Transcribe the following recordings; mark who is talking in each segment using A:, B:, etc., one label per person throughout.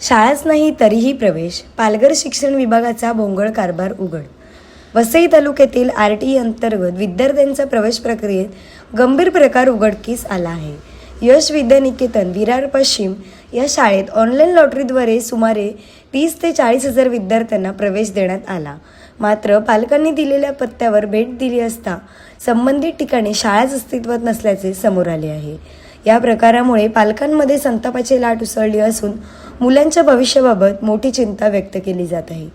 A: शाळाच नाही तरीही प्रवेश. पालघर शिक्षण विभागाचा भोंगळ कारभार उघड. वसई तालुक्यातील RTE अंतर्गत विद्यार्थ्यांच्या प्रवेश प्रक्रियेत गंभीर प्रकार उघडकीस आला आहे. यश विद्यानिकेतन विरार पश्चिम या शाळेत ऑनलाईन लॉटरीद्वारे सुमारे 30 ते 40 हजार विद्यार्थ्यांना प्रवेश देण्यात आला. मात्र पालकांनी दिलेल्या पत्त्यावर भेट दिली असता संबंधित ठिकाणी शाळाच अस्तित्वात नसल्याचे समोर आले आहे. या प्रकारामुळे पालकांमध्ये संतापाची लाट उसळली असून मुलांच्या भविष्याबाबत मोठी चिंता व्यक्त केली जात आहे.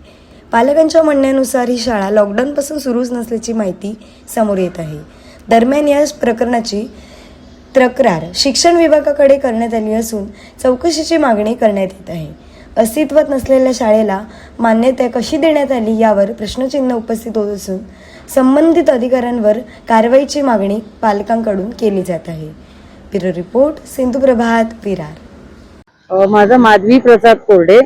A: पालकांच्या म्हणण्यानुसार ही शाळा लॉकडाऊनपासून सुरूच नसल्याची माहिती समोर येत आहे. दरम्यान या प्रकरणाची तक्रार शिक्षण विभागाकडे करण्यात आली असून चौकशीची मागणी करण्यात येत आहे. अस्तित्वात नसलेल्या शाळेला मान्यता कशी देण्यात आली यावर प्रश्नचिन्ह उपस्थित होत असून संबंधित अधिकाऱ्यांवर कारवाईची मागणी पालकांकडून केली जात आहे. ब्युरो रिपोर्ट सिंधू प्रभात विरार.
B: माझं माधवी प्रसाद कोरडे.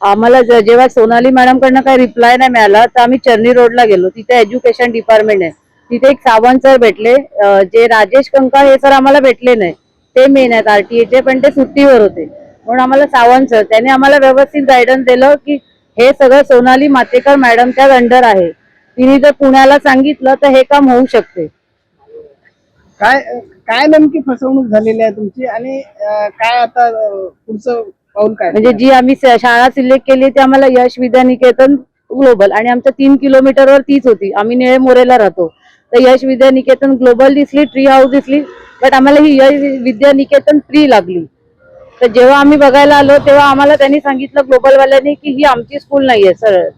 B: आम्हाला जेव्हा सोनाली मॅडम कडनं काही रिप्लाय नाही मिळाला तर आम्ही चर्नी रोडला गेलो. तिथे एज्युकेशन डिपार्टमेंट आहे. तिथे एक सावंत सर भेटले. जे राजेश कंका हे सर आम्हाला भेटले नाही. ते मेन आहेत RTEचे, पण ते सुट्टीवर होते. म्हणून आम्हाला सावंत सर त्यांनी आम्हाला व्यवस्थित गायडन्स दिलं की हे सगळं सोनाली मातेकर मॅडमच्या अंडर आहे. तिने जर पुण्याला सांगितलं तर हे काम होऊ शकते.
C: काय काय नेमकी फसवणूक झालेली आहे तुमची आणि काय आता पुढचं पाऊल काय?
B: म्हणजे जी आम्ही शाळा सिलेक्ट केली ती आम्हाला यश विद्यानिकेतन ग्लोबल आणि आमच्या 3 किलोमीटरवर तीच होती. आम्ही निळे मोरेला राहतो. तर यश विद्यानिकेतन ग्लोबल दिसली, ट्री हाऊस दिसली, बट आम्हाला ही यश विद्यानिकेतन प्री लागली. तर जेव्हा आम्ही बघायला आलो तेव्हा आम्हाला त्यांनी सांगितलं ग्लोबलवाल्यांनी की ही आमची स्कूल नाहीये सरळ.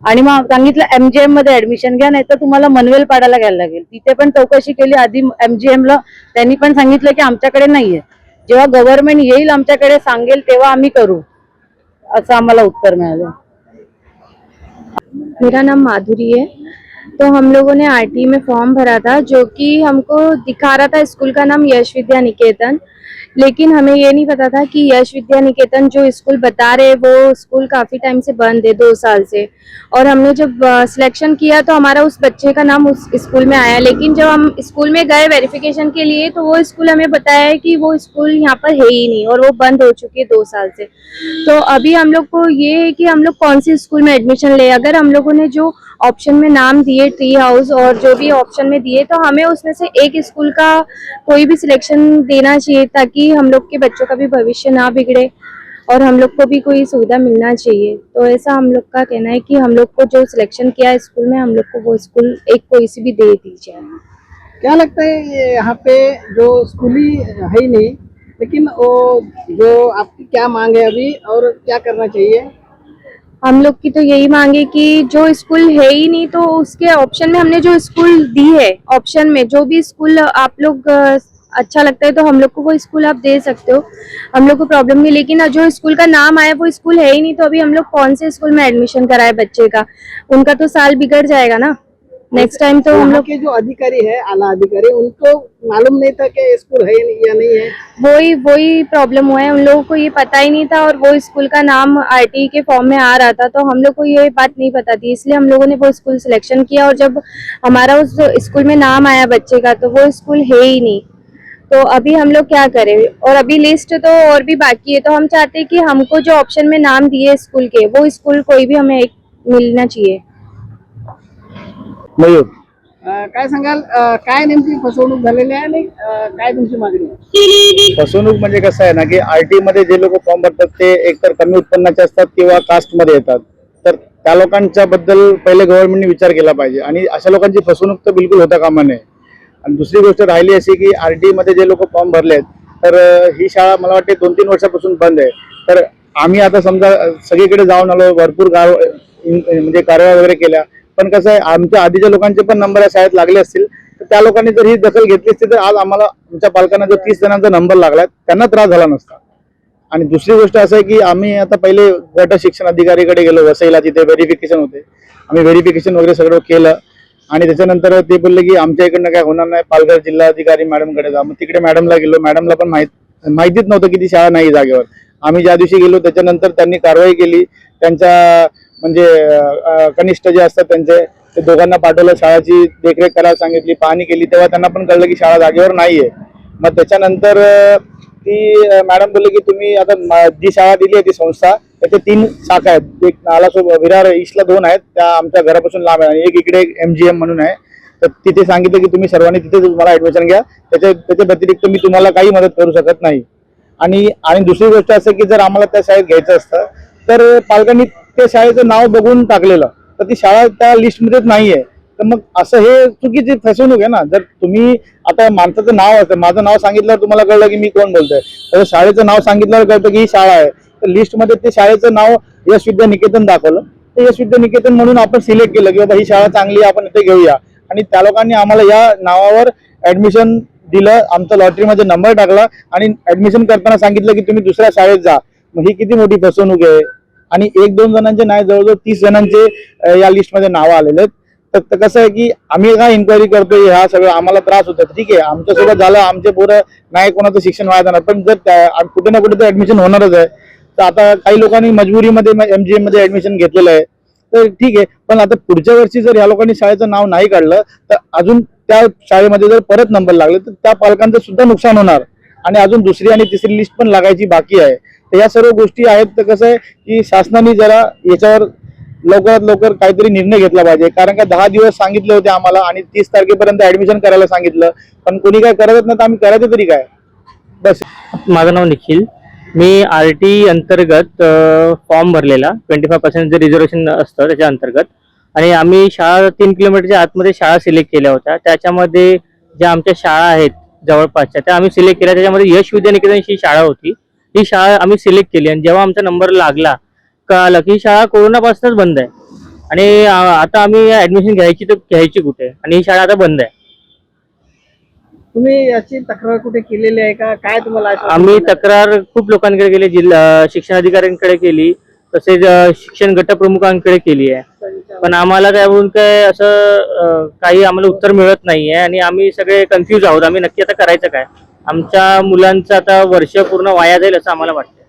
B: आणि मग सांगितलं MGM मध्ये ऍडमिशन घ्या, नाही तर तुम्हाला मनवेल पाडायला घ्यायला लागेल. तिथे पण चौकशी केली आधी MGM ला. त्यांनी पण सांगितलं की आमच्याकडे नाहीये. जेव्हा गव्हर्नमेंट येईल आमच्याकडे सांगेल तेव्हा आम्ही करू, असं आम्हाला उत्तर मिळालं.
D: मेरा नाम माधुरी है। तो हम लोगों ने RTE में फॉर्म भरा था जो कि हमको दिखा रहा था स्कूल का नाम यश विद्या निकेतन, लेकिन हमें ये नहीं पता था कि यश विद्या निकेतन जो स्कूल बता रहे वो स्कूल काफ़ी टाइम से बंद है, 2 साल से। और हमने जब सिलेक्शन किया तो हमारा उस बच्चे का नाम उस स्कूल में आया, लेकिन जब हम स्कूल में गए वेरिफिकेशन के लिए तो वो स्कूल हमें बताया है कि वो स्कूल यहाँ पर है ही नहीं और वो बंद हो चुकी है 2 साल से। तो अभी हम लोग को ये है कि हम लोग कौन सी स्कूल में एडमिशन ले। अगर हम लोगों ने जो ऑप्शन में नाम दिए ट्री हाउस और जो भी ऑप्शन में दिए, तो हमें उसमें से एक स्कूल का कोई भी सिलेक्शन देना चाहिए ताकि हम लोग के बच्चों का भी भविष्य ना बिगड़े और हम लोग को भी कोई सुविधा मिलना चाहिए। तो ऐसा हम लोग का कहना है कि हम लोग को जो सिलेक्शन किया है स्कूल में, हम लोग को वो स्कूल एक कोई सी भी दे दी जाए।
C: क्या लगता है ये यहाँ पे जो स्कूल ही है ही नहीं, लेकिन वो जो आपकी क्या मांग है अभी और क्या करना चाहिए?
D: हम लोग की तो यही मांगे कि जो स्कूल है ही नहीं तो उसके ऑप्शन में हमने जो स्कूल दी है, ऑप्शन में जो भी स्कूल आप लोग अच्छा लगता है तो हम लोग को वो स्कूल आप दे सकते हो, हम लोग को प्रॉब्लम नहीं। लेकिन जो स्कूल का नाम आया वो स्कूल है ही नहीं, तो अभी हम लोग कौन से स्कूल में एडमिशन कराए बच्चे का? उनका तो साल बिगड़ जाएगा ना नेक्स्ट टाइम। तो हम लोग
C: के जो अधिकारी है, आला अधिकारी, उनको मालूम नहीं था कि स्कूल है या नहीं है।
D: वही प्रॉब्लम हुआ है, उन लोगों को ये पता ही नहीं था और वो स्कूल का नाम RTE के फॉर्म में आ रहा था, तो हम लोग को ये बात नहीं पता थी, इसलिए हम लोगों ने वो स्कूल सिलेक्शन किया। और जब हमारा उस स्कूल में नाम आया बच्चे का तो वो स्कूल है ही नहीं। तो अभी हम लोग क्या करें? और अभी लिस्ट तो और भी बाकी है, तो हम चाहते हैं कि हमको जो ऑप्शन में नाम दिए स्कूल के, वो स्कूल कोई भी हमें एक मिलना चाहिए।
C: मयूर, काय सांगाल, काय नेमकी फसवणूक झालेली आहे आणि काय तुमची मागणी आहे?
E: फसवणूक म्हणजे कसं आहे ना की RTE मध्ये जे लोक फॉर्म भरतात ते एकतर कमी उत्पन्नाचे असतात किंवा कास्ट मध्ये येतात. तर त्या लोकांच्या बद्दल पहिले गव्हर्नमेंटने विचार केला पाहिजे आणि अशा लोकांची फसवणूक तर बिलकुल होता कामा नये. आणि दुसरी गोष्ट राहिली अशी की RTE मध्ये जे लोक फॉर्म भरले आहेत तर ही शाळा मला वाटते 2-3 वर्षापासून बंद आहे. तर आम्ही आता समजा सगळीकडे जाऊन आलो, भरपूर गाव म्हणजे कारवाई वगैरे केल्या, पण कसं आहे आमच्या आधीच्या लोकांचे पण नंबर या शाळेत लागले असतील तर त्या लोकांनी जर ही दखल घेतली असती तर आज आम्हाला आमच्या पालकांना जो 30 जणांचा नंबर लागलाय त्यांना त्रास झाला नसता. आणि दुसरी गोष्ट असं आहे की आम्ही आता पहिले गट शिक्षण अधिकारीकडे गेलो वसईला, तिथे व्हेरिफिकेशन होते. आम्ही व्हेरिफिकेशन वगैरे सगळं केलं आणि त्याच्यानंतर ते बोलले की आमच्या इकडनं काय होणार नाही, पालघर जिल्हाधिकारी मॅडमकडे जा. मग तिकडे मॅडमला गेलो, मॅडमला पण माहितीच नव्हतं की ती शाळा नाही जागेवर. आम्ही ज्या दिवशी गेलो त्याच्यानंतर त्यांनी कारवाई केली. त्यांच्या म्हणजे कनिष्ठ जे असतात त्यांचे ते दोघांना पाठवलं, शाळेची देखरेख करायला सांगितली, पाहणी केली, तेव्हा त्यांना पण कळलं की शाळा जागेवर नाहीये. मग त्याच्यानंतर ती मॅडम बोलले की तुम्ही आता जी शाळा दिली आहे ती संस्था त्याच्या 3 शाखा आहेत. एक नालासोबत विरार ईस्टला 2 आहेत, त्या आमच्या घरापासून लांब आहे, आणि एक इकडे MGM म्हणून आहे. तर तिथे सांगितलं की तुम्ही सर्वांनी तिथे तुम्हाला ऍडमिशन घ्या, त्याच्या व्यतिरिक्त मी तुम्हाला काही मदत करू शकत नाही. आणि दुसरी गोष्ट असं की जर आम्हाला त्या शाळेत घ्यायचं असतं तर पालकांनी त्या शाळेचं नाव बघून टाकलेलं, तर ती शाळा त्या लिस्टमध्येच नाहीये. तर मग असं हे चुकीची फसवणूक आहे ना. जर तुम्ही आता माणसाचं नाव असतं, माझं नाव सांगितल्यावर तुम्हाला कळलं की मी कोण बोलतोय, तर शाळेचं नाव सांगितल्यावर कळतं की ही शाळा आहे. तर लिस्टमध्ये ते शाळेचं नाव यश विद्या निकेतन दाखवलं, तर यश विद्या निकेतन म्हणून आपण सिलेक्ट केलं की बाबा ही शाळा चांगली आहे, आपण इथे घेऊया. आणि त्या लोकांनी आम्हाला या नावावर ऍडमिशन दिलं, आमचा लॉटरीमध्ये नंबर टाकला आणि ऍडमिशन करताना सांगितलं की तुम्ही दुसऱ्या शाळेत जा. मग ही किती मोठी फसवणूक आहे. आणि 1-2 जणांचे नाही, जवळजवळ 30 जणांचे या लिस्टमध्ये नावं आलेले आहेत. तर कसं आहे की आम्ही काय इन्क्वायरी करतोय, हा सगळं आम्हाला त्रास होतो, ठीक आहे आमच्यासोबत झालं, आमचे पोरं नाही कोणाचं शिक्षण वाया जाणार, पण जर कुठे ना कुठे तर ऍडमिशन होणारच आहे. तर आता काही लोकांनी मजबुरीमध्ये MGM मध्ये ऍडमिशन घेतलेलं आहे, तर ठीक आहे. पण आता पुढच्या वर्षी जर या लोकांनी शाळेचं नाव नाही काढलं तर अजून त्या शाळेमध्ये जर परत नंबर लागले तर त्या पालकांचं सुद्धा नुकसान होणार, आणि अजून दुसरी आणि तिसरी लिस्ट पण लागायची बाकी आहे. तर या सर्व गोष्टी आहेत. तर कसं आहे की शासनाने जरा याच्यावर लवकरात लवकर काहीतरी निर्णय घेतला पाहिजे. कारण का 10 दिवस सांगितले होते आम्हाला आणि 30 तारखेपर्यंत ऍडमिशन करायला सांगितलं, पण कोणी काय करत नाही, तर आम्ही करायचं तरी काय. बस.
F: माझं नाव निखिल. मी RT अंतर्गत फॉर्म भरलेला 25% जे रिझर्वेशन असतं त्याच्या अंतर्गत, आणि आम्ही शाळा 3 किलोमीटरच्या आतमध्ये शाळा सिलेक्ट केल्या होत्या. त्याच्यामध्ये ज्या आमच्या शाळा आहेत जवळपासच्या त्या आम्ही सिलेक्ट केल्या. त्याच्यामध्ये यश विद्या निकेतन ही शाळा होती, ही शाळा आम्ही सिलेक्ट केली. आणि जेव्हा आमचा नंबर लागला कळालं की ही शाळा कोरोनापासूनच बंद आहे, आणि आता आम्ही ऍडमिशन घ्यायची कुठे, आणि ही शाळा आता बंद आहे.
C: तुम्ही याची तक्रार कुठे केलेली आहे का, काय तुम्हाला
F: आम्ही तक्रार खूप लोकांकडे केली, जिल्हा शिक्षण अधिकाऱ्यांकडे केली, तसेच शिक्षण गटप्रमुखांकडे केली आहे. पण आम्हाला त्यावरून काय असं काही आम्हाला उत्तर मिळत नाहीये, आणि आम्ही सगळे कन्फ्यूज आहोत. आम्ही नक्की आता करायचं काय. आमच्या मुलांचं आता वर्ष पूर्ण वाया जाईल असं आम्हाला वाटतं.